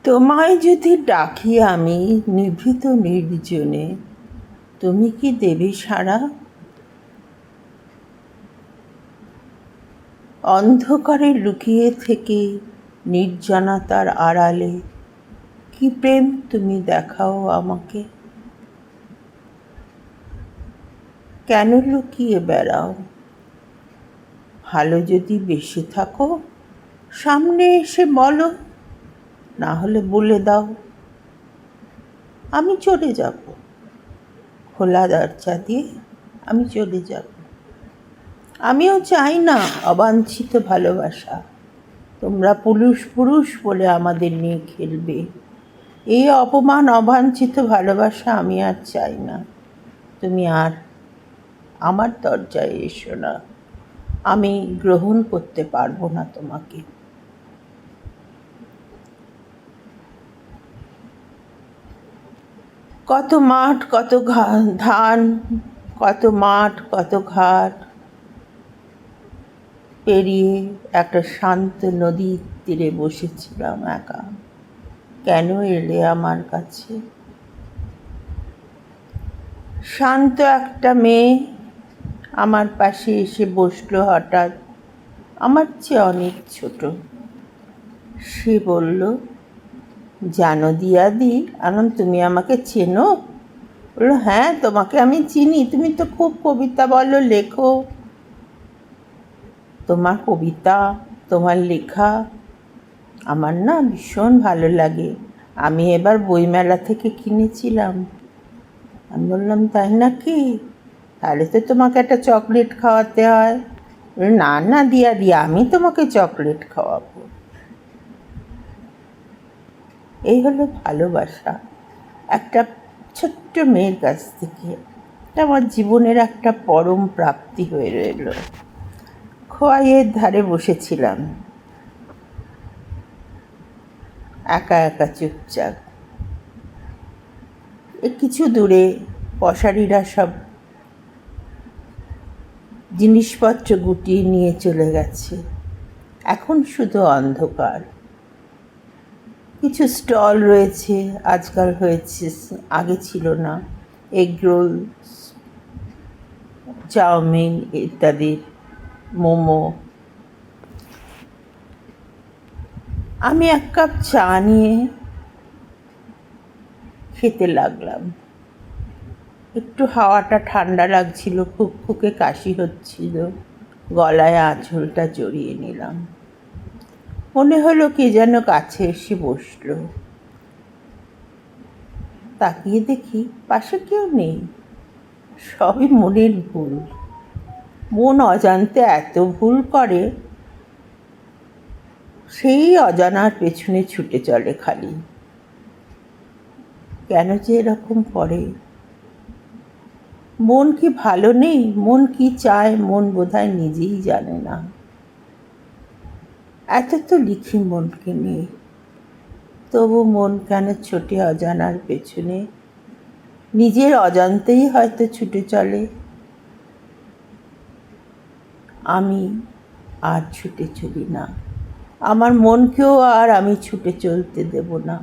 তোমায় যদি ডাকি আমি নিভৃত নির্জনে, তুমি কি দেবে সাড়া? অন্ধকারে লুকিয়ে থেকে নির্জনতার আড়ালে কি প্রেম তুমি দেখাও আমাকে? কেন লুকিয়ে বেড়াও? ভালো যদি বেশি থাকো সামনে এসে বলো, না হলে বলে দাও আমি চলে যাব। খোলা দরজা দিয়ে আমি চলে যাব। আমিও চাই না অবাঞ্ছিত ভালোবাসা। তোমরা পুরুষ পুরুষ বলে আমাদের নিয়ে খেলবে। এই অপমান অবাঞ্ছিত ভালোবাসা আমি আর চাই না। তুমি আর আমার দরজায় এসো না। আমি গ্রহণ করতে পারবো না তোমাকে। কত মাঠ কত ধান, কত মাঠ কত ঘাট পেরিয়ে একটা শান্ত নদীর তীরে বসেছিলাম একা। কেন এলে আমার কাছে? শান্ত একটা মেয়ে আমার পাশে এসে বসলো হঠাৎ, আমার চেয়ে অনেক ছোট। সে বলল, জানো দিয়াদি, আনন্দ তুমি আমাকে চেনো? বললো, হ্যাঁ তোমাকে আমি চিনি, তুমি তো খুব কবিতা বলো, লেখো। তোমার কবিতা, তোমার লেখা আমার না ভীষণ ভালো লাগে। আমি এবার বইমেলা থেকে কিনেছিলাম। আমি বললাম, তাই নাকি? তাহলে তো তোমাকে একটা চকলেট খাওয়াতে হয়। না না দিয়াদি, আমি তোমাকে চকলেট খাওয়াবো। এই হলো ভালোবাসা একটা ছোট্ট মেয়ের কাছ থেকে। এটা আমার জীবনের একটা পরম প্রাপ্তি হয়ে রইল। খোয়াইয়ের ধারে বসেছিলাম একা একা চুপচাপ। কিছু দূরে পশারিরা সব জিনিসপত্র গুটিয়ে নিয়ে চলে গেছে। এখন শুধু অন্ধকার। কিছু স্টল রয়েছে, আজকাল হয়েছে, আগে ছিল না। এগরোল, চাউমিন ইত্যাদি, মোমো। আমি এক কাপ চা নিয়ে খেতে লাগলাম। একটু হাওয়াটা ঠান্ডা লাগছিল, ফুকফুকে কাশি হচ্ছিল, গলায় আঁচলটা জড়িয়ে নিলাম। মনে হলো কে যেন কাছে এসে বসলো। তাকিয়ে দেখি পাশে কেউ নেই। সবই মনের ভুল। মন অজান্তে এত ভুল করে, সেই অজানার পেছনে ছুটে চলে খালি। কেন যে এরকম করে? মন কি ভালো নেই? মন কি চায় মন বোধহয় নিজেই জানে না। এত তো লিখি মনকে নিয়ে, তবু মন কেন ছোটে অজানার পেছনে? নিজের অজান্তেই হয়তো ছুটে চলে। আমি আর ছুটে চলি না। আমার মনকেও আর আমি ছুটে চলতে দেব না।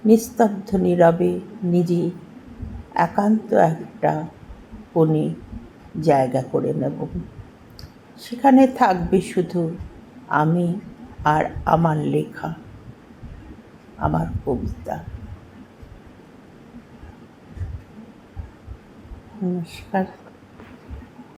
নিস্তব্ধ নীরবে নিজে একান্ত একটা কোণে জায়গা করে নেব। সেখানে থাকবে শুধু আমি আর আমার লেখা, আমার কবিতা। নমস্কার।